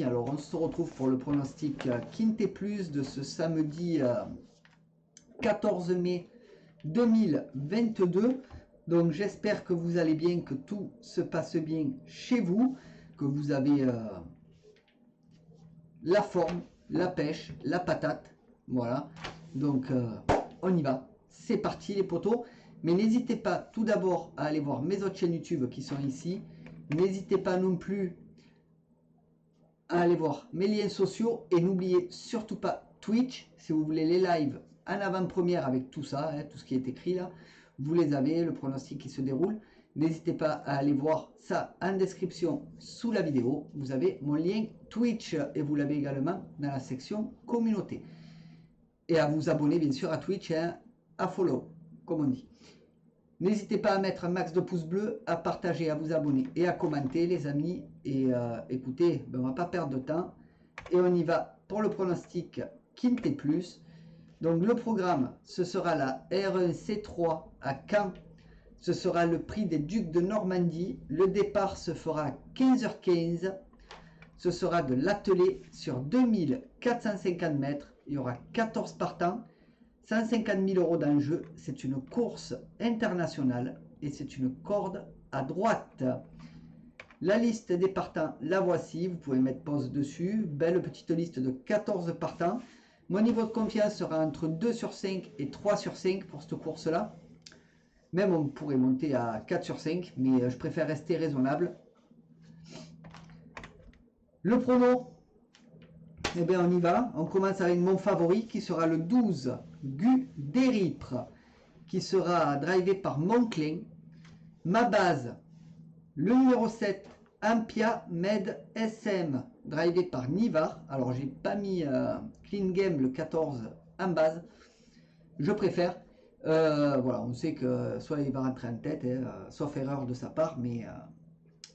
Alors on se retrouve pour le pronostic Quintet Plus de ce samedi 14 mai 2022. Donc j'espère que vous allez bien, que tout se passe bien chez vous, que vous avez la forme, la pêche, la patate. Voilà, donc on y va, c'est parti les potos. Mais n'hésitez pas tout d'abord à aller voir mes autres chaînes YouTube qui sont ici. N'hésitez pas non plus à aller voir mes liens sociaux et n'oubliez surtout pas Twitch si vous voulez les lives en avant-première avec tout ça, tout ce qui est écrit là, vous les avez, le pronostic qui se déroule. N'hésitez pas à aller voir ça en description sous la vidéo. Vous avez mon lien Twitch et vous l'avez également dans la section communauté. Et à vous abonner bien sûr à Twitch, à follow comme on dit. N'hésitez pas à mettre un max de pouces bleus, à partager, à vous abonner et à commenter les amis. Et écoutez, on ne va pas perdre de temps. Et on y va pour le pronostic Quintet Plus. Donc le programme, ce sera la R1C3 à Caen. Ce sera le prix des Ducs de Normandie. Le départ se fera à 15h15. Ce sera de l'attelé sur 2450 mètres. Il y aura 14 partants. 150 000 € d'enjeu, c'est une course internationale et c'est une corde à droite. La liste des partants, la voici, vous pouvez mettre pause dessus. Belle petite liste de 14 partants. Mon niveau de confiance sera entre 2 sur 5 et 3 sur 5 pour cette course-là. Même on pourrait monter à 4 sur 5, mais je préfère rester raisonnable. Le prono, eh bien on y va, on commence avec mon favori qui sera le 12, Gu Déripre, qui sera drivé par Monclin. Ma base, le numéro 7, Ampia Med SM, drivé par Nivar. Alors j'ai pas mis Clean Game le 14 en base, je préfère. Voilà, on sait que soit il va rentrer en tête, sauf erreur de sa part, mais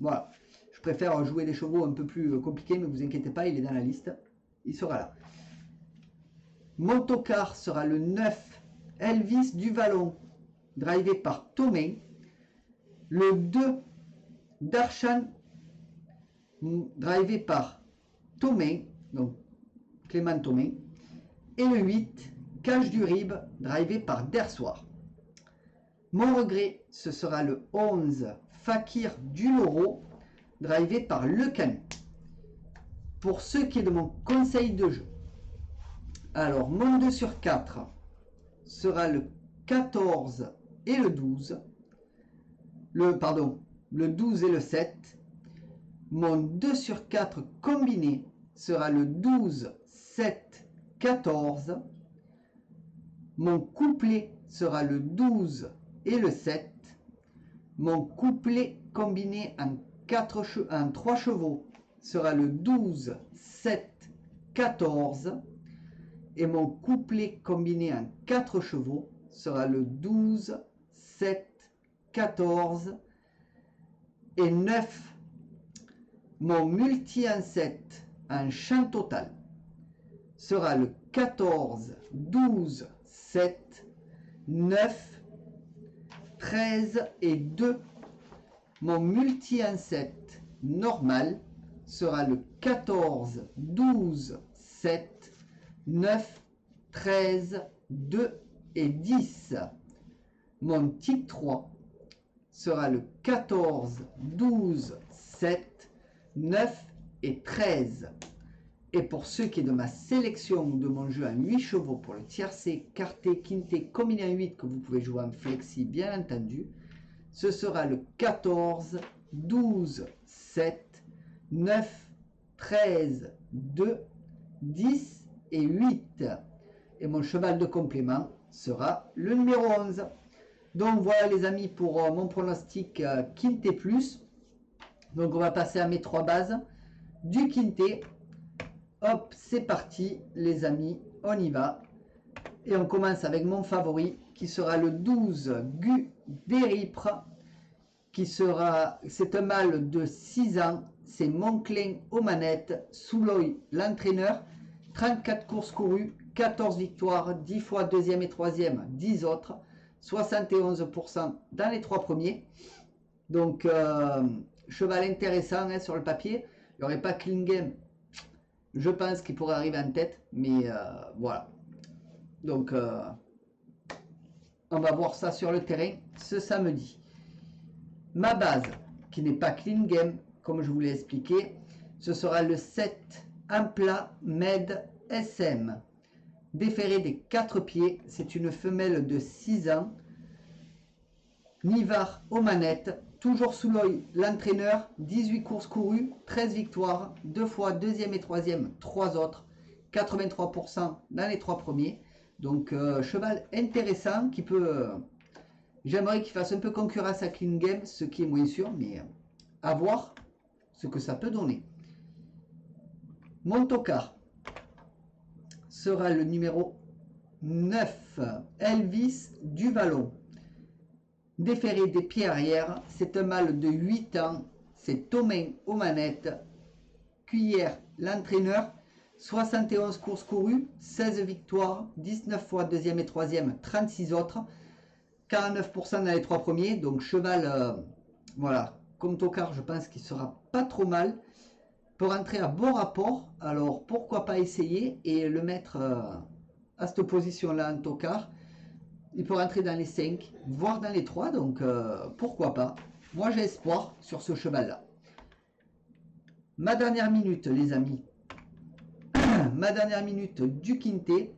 voilà. Je préfère jouer des chevaux un peu plus compliqués, mais vous inquiétez pas, il est dans la liste. Il sera là. Mon tocard sera le 9, Elvis du Vallon, drivé par Tomé. Le 2, Darshan, drivé par Tomé, donc Clément Tomé. Et le 8, Cache du Rib, drivé par Dersoir. Mon regret, ce sera le 11, Fakir du Loro, drivé par Le Canu. Pour ce qui est de mon conseil de jeu, alors mon 2 sur 4 sera le 14 et le 12. Le 12 et le 7. Mon 2 sur 4 combiné sera le 12, 7, 14. Mon couplet sera le 12 et le 7. Mon couplet combiné en 3 chevaux sera le 12, 7, 14. Et mon couplet combiné en 4 chevaux sera le 12, 7, 14 et 9. Mon multi en 7 en champ total sera le 14, 12, 7, 9, 13 et 2. Mon multi en 7 normal sera le 14, 12, 7, 9, 13, 2 et 10. Mon type 3 sera le 14, 12, 7, 9 et 13. Et pour ce qui est de ma sélection de mon jeu en 8 chevaux pour le tiercé, quarté, quinté, combiné en 8 que vous pouvez jouer en flexi bien entendu, ce sera le 14, 12, 7, 9, 13, 2, 10 et 8. Et mon cheval de complément sera le numéro 11. Donc voilà les amis pour mon pronostic Quintet Plus. Donc on va passer à mes 3 bases du Quintet. Hop, c'est parti les amis, on y va. Et on commence avec mon favori qui sera le 12, Gu Déripre, qui sera, c'est un mâle de 6 ans, c'est Monclin aux manettes, Souloy l'entraîneur, 34 courses courues, 14 victoires, 10 fois deuxième et troisième, 10 autres, 71% dans les 3 premiers. Donc cheval intéressant sur le papier. Il n'y aurait pas Clean Game, Je pense qu'il pourrait arriver en tête, mais voilà. Donc, on va voir ça sur le terrain ce samedi. Ma base, qui n'est pas clean game, comme je vous l'ai expliqué, ce sera le 7 un plat Med SM. Déféré des 4 pieds, c'est une femelle de 6 ans. Nivard aux manettes, toujours sous l'œil l'entraîneur, 18 courses courues, 13 victoires, 2 fois deuxième et troisième, 3 autres, 83% dans les 3 premiers. Donc cheval intéressant qui peut... j'aimerais qu'il fasse un peu concurrence à Clean Game, ce qui est moins sûr, mais à voir ce que ça peut donner. Mon tocard sera le numéro 9, Elvis du Vallon. Déféré des pieds arrière, c'est un mâle de 8 ans, c'est Thomain aux manettes, Cuillère l'entraîneur, 71 courses courues, 16 victoires, 19 fois deuxième et troisième, 36 autres, 49% dans les 3 premiers, donc cheval, voilà, comme tocard, je pense qu'il sera pas trop mal, pour entrer à bon rapport, alors pourquoi pas essayer et le mettre à cette position-là en tocard. Il peut rentrer dans les 5, voire dans les 3, donc pourquoi pas. Moi j'ai espoir sur ce cheval-là. Ma dernière minute, les amis. Ma dernière minute du quintet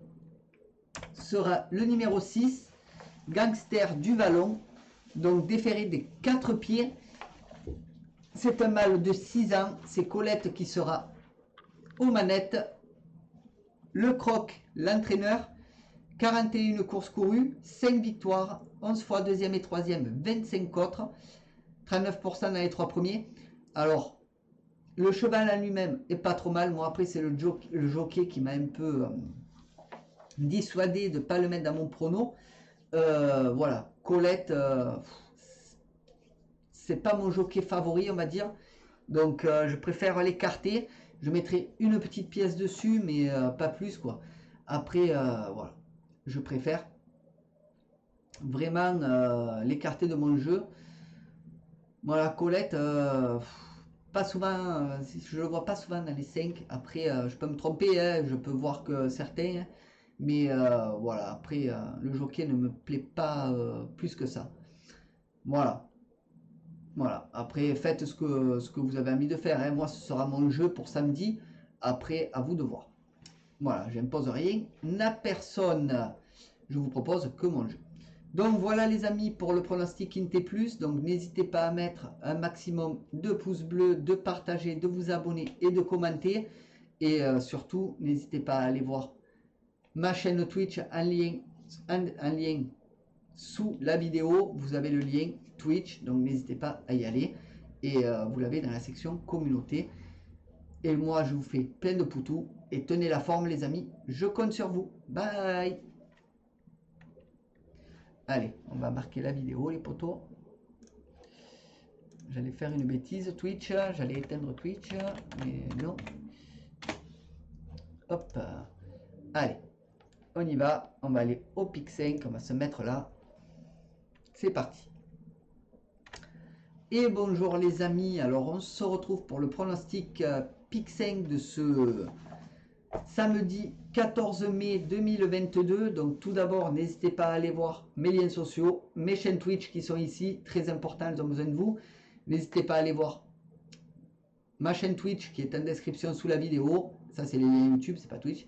sera le numéro 6, Gangster du Vallon. Donc déféré des 4 pieds. C'est un mâle de 6 ans. C'est Colette qui sera aux manettes. Le croc, l'entraîneur. 41 courses courues, 5 victoires, 11 fois deuxième et troisième, 25 autres, 39% dans les 3 premiers. Alors, le cheval en lui-même est pas trop mal. Moi, après, c'est le jockey qui m'a un peu dissuadé de ne pas le mettre dans mon prono. Voilà, Colette, c'est pas mon jockey favori, on va dire. Donc, je préfère l'écarter. Je mettrai une petite pièce dessus, mais pas plus, quoi. Après, voilà. Je préfère vraiment l'écarter de mon jeu. Voilà, Colette, pas souvent, je le vois pas souvent dans les 5. Après, je peux me tromper, hein, je peux voir que certains, hein, mais voilà, après, le jockey ne me plaît pas plus que ça. Voilà. Voilà, après, faites ce que vous avez envie de faire, hein. Moi, ce sera mon jeu pour samedi. Après, à vous de voir. Voilà, j'impose rien à personne. Je vous propose que mon jeu. Donc voilà les amis pour le pronostic Quintet Plus. Donc n'hésitez pas à mettre un maximum de pouces bleus, de partager, de vous abonner et de commenter. Et surtout, n'hésitez pas à aller voir ma chaîne Twitch en lien sous la vidéo. Vous avez le lien Twitch, donc n'hésitez pas à y aller. Et vous l'avez dans la section communauté. Et moi, je vous fais plein de poutous. Et tenez la forme, les amis. Je compte sur vous. Bye. Allez, on va marquer la vidéo, les potos. J'allais faire une bêtise, Twitch. J'allais éteindre Twitch, mais non. Hop. Allez, on y va. On va aller au pic 5. On va se mettre là. C'est parti. Et bonjour les amis. Alors, on se retrouve pour le pronostic pic 5 de ce samedi 14 mai 2022. Donc tout d'abord, n'hésitez pas à aller voir mes liens sociaux, mes chaînes Twitch qui sont ici, très importantes, elles ont besoin de vous. N'hésitez pas à aller voir ma chaîne Twitch qui est en description sous la vidéo. Ça, c'est les liens YouTube, c'est pas Twitch.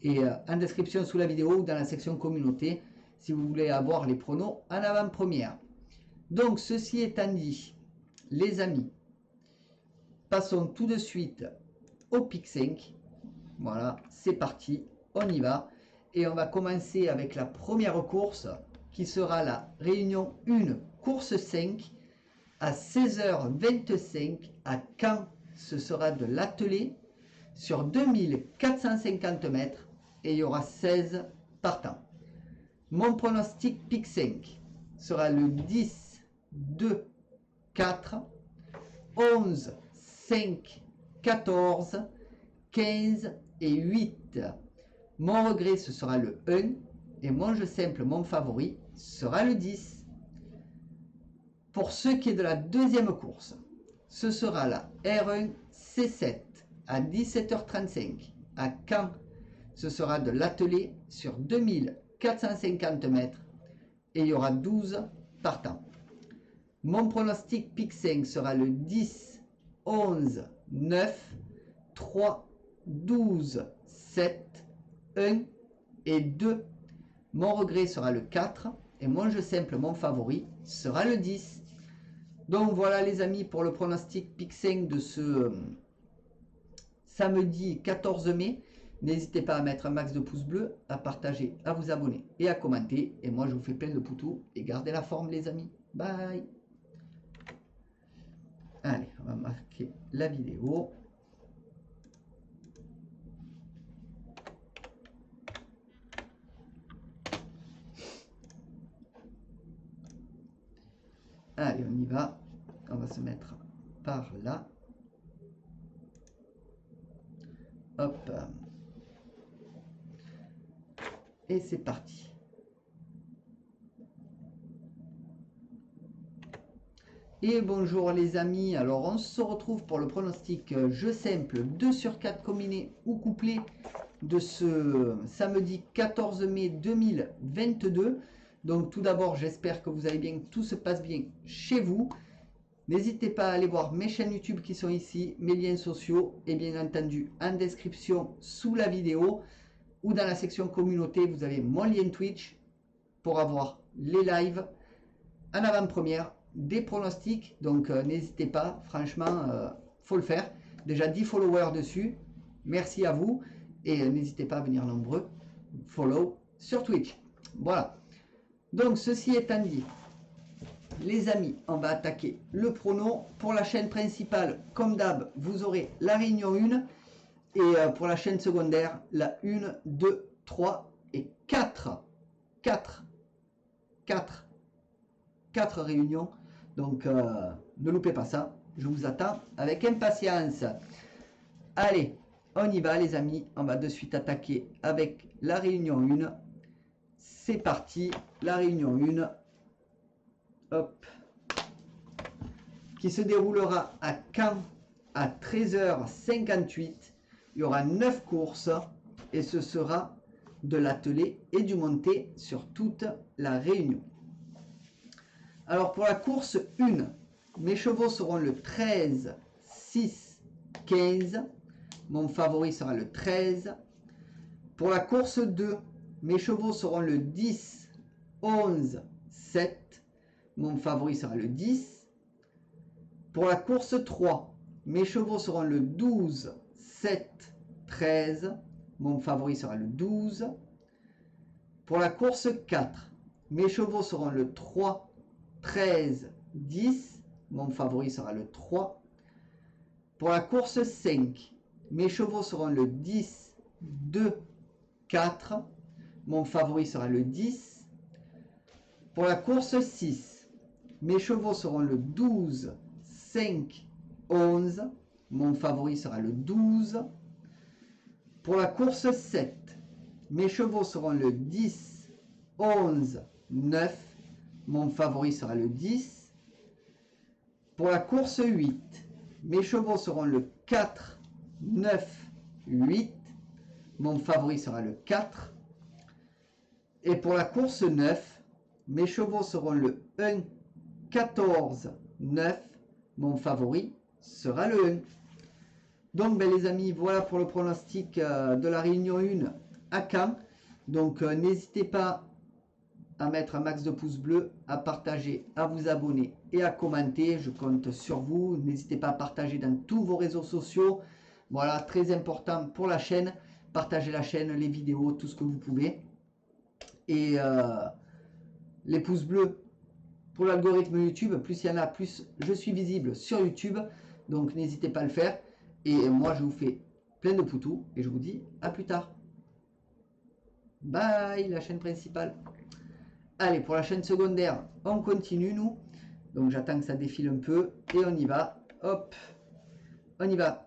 Et en description sous la vidéo ou dans la section communauté, si vous voulez avoir les pronos en avant-première. Donc, ceci étant dit, les amis, passons tout de suite au pic 5. Voilà, c'est parti, on y va. Et on va commencer avec la première course qui sera la réunion 1, course 5 à 16h25 à Caen. Ce sera de l'attelé sur 2450 mètres et il y aura 16 partants. Mon pronostic pic 5 sera le 10, 2, 4, 11, 5, 14, 15 et 8. Mon regret, ce sera le 1. Et mon jeu simple, mon favori, sera le 10. Pour ce qui est de la deuxième course, ce sera la R1 C7 à 17h35. À Caen, ce sera de l'attelé sur 2450 mètres et il y aura 12 partants. Mon pronostic pick 5 sera le 10, 11, 9, 3, 12, 7, 1 et 2. Mon regret sera le 4 et mon jeu simple, mon favori, sera le 10. Donc voilà les amis pour le pronostic pick 5 de ce samedi 14 mai. N'hésitez pas à mettre un max de pouces bleus, à partager, à vous abonner et à commenter. Et moi je vous fais plein de poutous et gardez la forme les amis. Bye. Allez, on va marquer la vidéo. Allez, on y va. On va se mettre par là. Hop. Et c'est parti. Et bonjour les amis, alors on se retrouve pour le pronostic jeu simple 2 sur 4 combiné ou couplé de ce samedi 14 mai 2022. Donc tout d'abord j'espère que vous allez bien, que tout se passe bien chez vous. N'hésitez pas à aller voir mes chaînes YouTube qui sont ici, mes liens sociaux et bien entendu en description sous la vidéo ou dans la section communauté vous avez mon lien Twitch pour avoir les lives en avant-première des pronostics, donc n'hésitez pas, franchement, faut le faire. Déjà 10 followers dessus, merci à vous, et n'hésitez pas à venir nombreux, follow sur Twitch. Voilà, donc ceci étant dit, les amis, on va attaquer le prono. Pour la chaîne principale, comme d'hab, vous aurez la réunion 1, et pour la chaîne secondaire, la 1, 2, 3 et 4 réunions. Donc, ne loupez pas ça. Je vous attends avec impatience. Allez, on y va les amis. On va de suite attaquer avec la réunion 1. C'est parti. La réunion 1. Hop. Qui se déroulera à Caen à 13h58. Il y aura 9 courses. Et ce sera de l'attelé et du monté sur toute la réunion. Alors pour la course 1, mes chevaux seront le 13, 6, 15. Mon favori sera le 13. Pour la course 2, mes chevaux seront le 10, 11, 7. Mon favori sera le 10. Pour la course 3, mes chevaux seront le 12, 7, 13. Mon favori sera le 12. Pour la course 4, mes chevaux seront le 3, 13, 10, mon favori sera le 3. Pour la course 5, mes chevaux seront le 10, 2, 4, mon favori sera le 10. Pour la course 6, mes chevaux seront le 12, 5, 11, mon favori sera le 12. Pour la course 7, mes chevaux seront le 10, 11, 9, mon favori sera le 10. Pour la course 8, mes chevaux seront le 4, 9, 8. Mon favori sera le 4. Et pour la course 9, mes chevaux seront le 1, 14, 9. Mon favori sera le 1. Donc les amis, voilà pour le pronostic de la réunion 1 à Caen. Donc n'hésitez pas à mettre un max de pouces bleus, à partager, à vous abonner et à commenter. Je compte sur vous. N'hésitez pas à partager dans tous vos réseaux sociaux. Voilà, très important pour la chaîne. Partagez la chaîne, les vidéos, tout ce que vous pouvez. Et les pouces bleus pour l'algorithme YouTube. Plus il y en a, plus je suis visible sur YouTube. Donc n'hésitez pas à le faire. Et moi, je vous fais plein de poutous. Et je vous dis à plus tard. Bye, la chaîne principale. Allez, pour la chaîne secondaire, on continue, nous. Donc, j'attends que ça défile un peu. Et on y va. Hop. On y va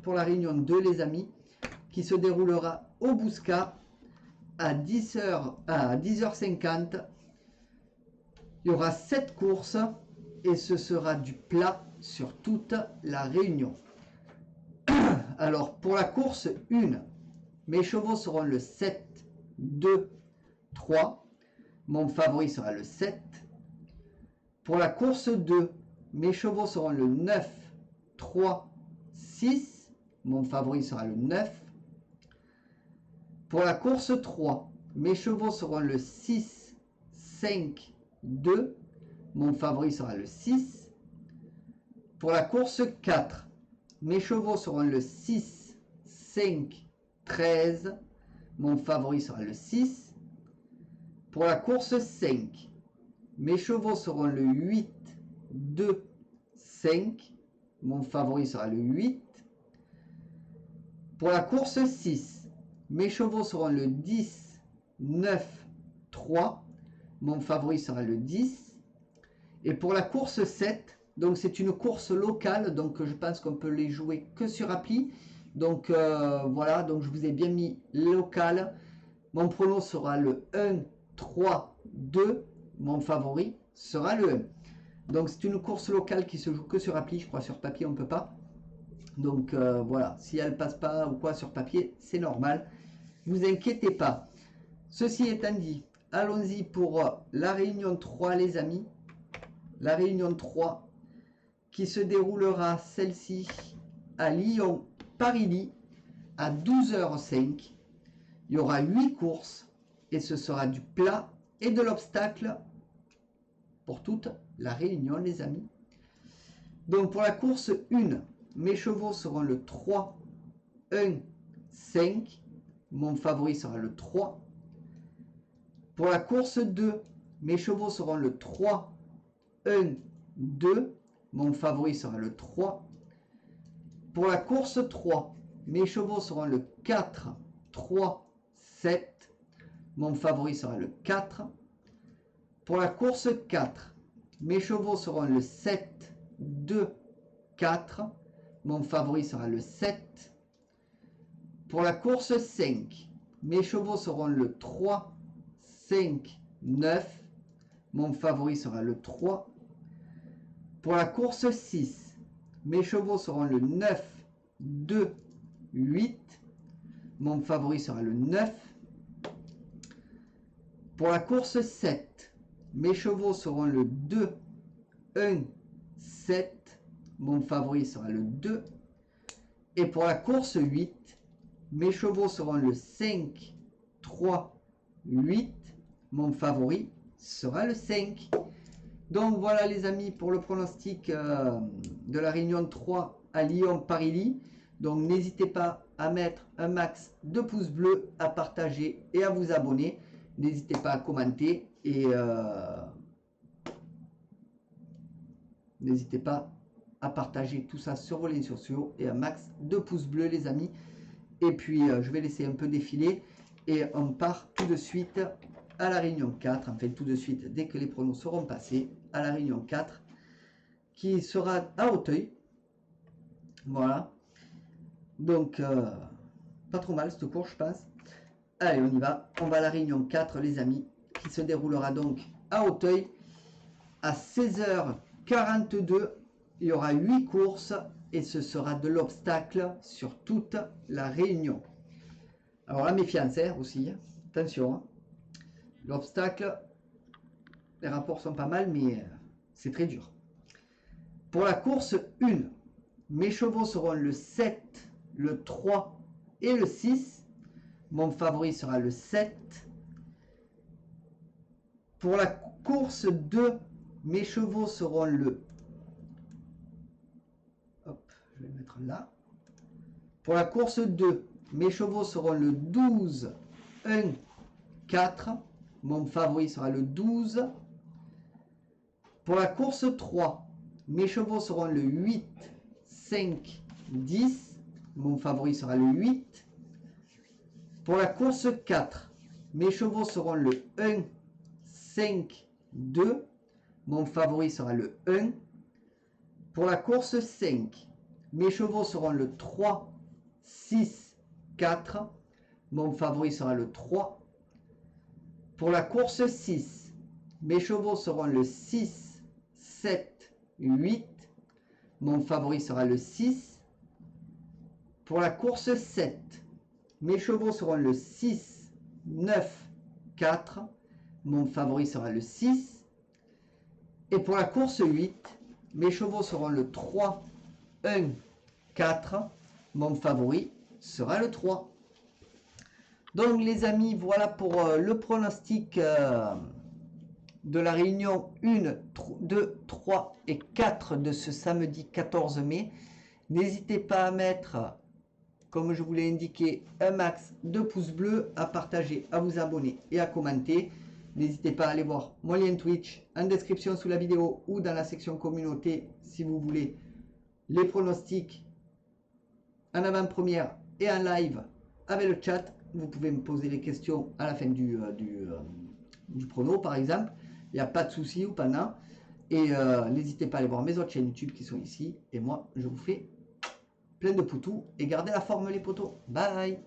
pour la réunion 2, les amis, qui se déroulera au Bouscat à 10h50. Il y aura 7 courses et ce sera du plat sur toute la réunion. Alors, pour la course 1, mes chevaux seront le 7, 2, 3. Mon favori sera le 7. Pour la course 2, mes chevaux seront le 9, 3, 6. Mon favori sera le 9. Pour la course 3, mes chevaux seront le 6, 5, 2. Mon favori sera le 6. Pour la course 4, mes chevaux seront le 6, 5, 13. Mon favori sera le 6. Pour la course 5, mes chevaux seront le 8, 2, 5. Mon favori sera le 8. Pour la course 6, mes chevaux seront le 10, 9, 3. Mon favori sera le 10. Et pour la course 7, donc c'est une course locale, donc je pense qu'on peut les jouer que sur appli. Donc voilà, donc je vous ai bien mis local. Mon prono sera le 1, 3, 2. Mon favori sera le 1. Donc c'est une course locale qui se joue que sur appli, je crois sur papier on ne peut pas. Donc voilà, si elle passe pas ou quoi sur papier, c'est normal. Ne vous inquiétez pas. Ceci étant dit, allons-y pour la réunion 3 les amis. La réunion 3 qui se déroulera celle-ci à Lyon, Paris-Ly à 12h05. Il y aura 8 courses et ce sera du plat et de l'obstacle pour toute la réunion les amis. Donc pour la course 1, mes chevaux seront le 3, 1, 5. Mon favori sera le 3. Pour la course 2, mes chevaux seront le 3, 1, 2. Mon favori sera le 3. Pour la course 3, mes chevaux seront le 4, 3, 7. Mon favori sera le 4. Pour la course 4, mes chevaux seront le 7, 2, 4. Mon favori sera le 7. Pour la course 5, mes chevaux seront le 3, 5, 9. Mon favori sera le 3. Pour la course 6, mes chevaux seront le 9, 2, 8. Mon favori sera le 9. Pour la course 7, mes chevaux seront le 2, 1, 7. Mon favori sera le 2. Et pour la course 8, mes chevaux seront le 5, 3, 8. Mon favori sera le 5. Donc voilà les amis pour le pronostic de la réunion 3 à Lyon, Paris-Ly. Donc n'hésitez pas à mettre un max de pouces bleus, à partager et à vous abonner. N'hésitez pas à commenter et n'hésitez pas à partager tout ça sur vos liens sociaux et un max de pouces bleus les amis. Et puis je vais laisser un peu défiler et on part tout de suite à la réunion 4, enfin tout de suite dès que les pronos seront passés, à la réunion 4 qui sera à Auteuil. Voilà. Donc pas trop mal cette course je pense. Allez on y va, on va à la réunion 4 les amis, qui se déroulera donc à Auteuil à 16h42. Il y aura 8 courses et ce sera de l'obstacle sur toute la réunion. Alors la méfiance aussi, hein. Attention, hein. L'obstacle, les rapports sont pas mal, mais c'est très dur. Pour la course 1, mes chevaux seront le 7, le 3 et le 6. Mon favori sera le 7. Pour la course 2, mes chevaux seront le... Hop, je vais le mettre là. Pour la course 2, mes chevaux seront le 12, 1, 4. Mon favori sera le 12. Pour la course 3, mes chevaux seront le 8, 5, 10. Mon favori sera le 8. Pour la course 4, mes chevaux seront le 1, 5, 2. Mon favori sera le 1. Pour la course 5, mes chevaux seront le 3, 6, 4. Mon favori sera le 3. Pour la course 6, mes chevaux seront le 6, 7, 8. Mon favori sera le 6. Pour la course 7, mes chevaux seront le 6, 9, 4. Mon favori sera le 6. Et pour la course 8, mes chevaux seront le 3, 1, 4. Mon favori sera le 3. Donc les amis, voilà pour le pronostic de la réunion 1, 2, 3 et 4 de ce samedi 14 mai. N'hésitez pas à mettre, comme je vous l'ai indiqué, un max de pouces bleus, à partager, à vous abonner et à commenter. N'hésitez pas à aller voir mon lien Twitch en description sous la vidéo ou dans la section communauté si vous voulez les pronostics en avant-première et en live avec le chat. Vous pouvez me poser les questions à la fin du prono par exemple. Il n'y a pas de souci ou pendant. Et n'hésitez pas à aller voir mes autres chaînes YouTube qui sont ici. Et moi, je vous fais plein de poutous. Et gardez la forme les potos. Bye!